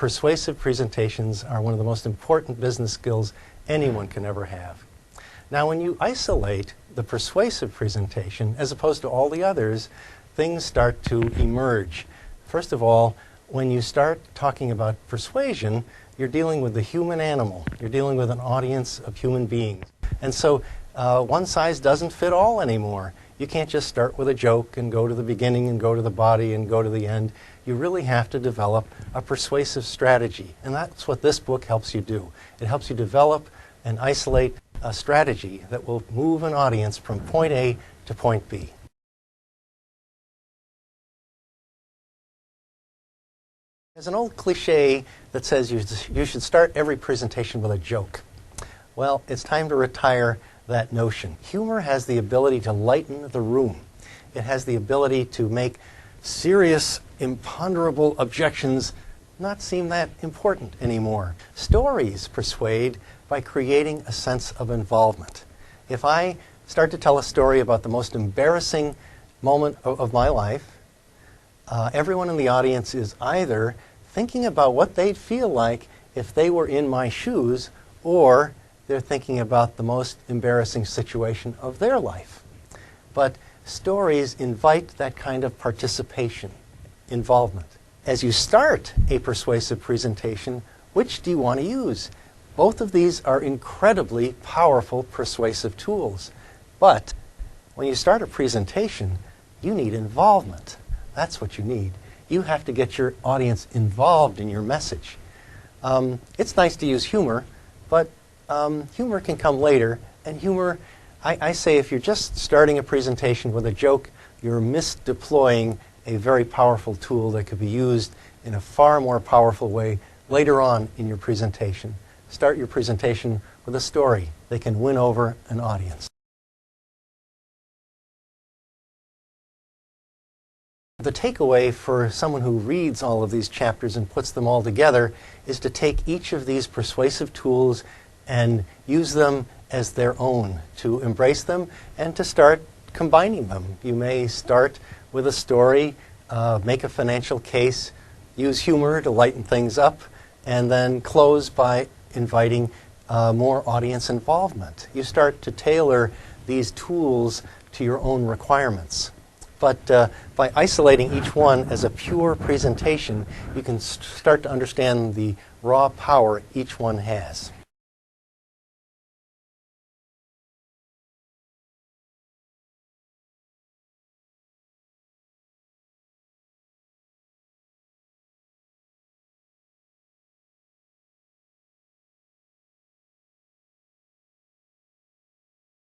persuasive presentations are one of the most important business skills anyone can ever have. Now, when you isolate the persuasive presentation, as opposed to all the others, things start to emerge. First of all, when you start talking about persuasion, you're dealing with the human animal. You're dealing with an audience of human beings. And so one size doesn't fit all anymore. You can't just start with a joke and go to the beginning and go to the body and go to the end. You really have to develop a persuasive strategy. And that's what this book helps you do. It helps you develop and isolate a strategy that will move an audience from point A to point B. There's an old cliche that says you should start every presentation with a joke. Well, it's time to retire that notion. Humor has the ability to lighten the room. It has the ability to make serious, imponderable objections not seem that important anymore. Stories persuade by creating a sense of involvement. If I start to tell a story about the most embarrassing moment of my life, everyone in the audience is either thinking about what they'd feel like if they were in my shoes, or they're thinking about the most embarrassing situation of their life. But stories invite that kind of participation, involvement. As you start a persuasive presentation, which do you want to use? Both of these are incredibly powerful persuasive tools. But when you start a presentation, you need involvement. That's what you need. You have to get your audience involved in your message. It's nice to use humor, but humor can come later. And humor, I say, if you're just starting a presentation with a joke, you're misdeploying a very powerful tool that could be used in a far more powerful way later on in your presentation. Start your presentation with a story that can win over an audience. The takeaway for someone who reads all of these chapters and puts them all together is to take each of these persuasive tools and use them as their own, to embrace them and to start combining them. You may start with a story, make a financial case, use humor to lighten things up, and then close by inviting more audience involvement. You start to tailor these tools to your own requirements. But by isolating each one as a pure presentation, you can start to understand the raw power each one has.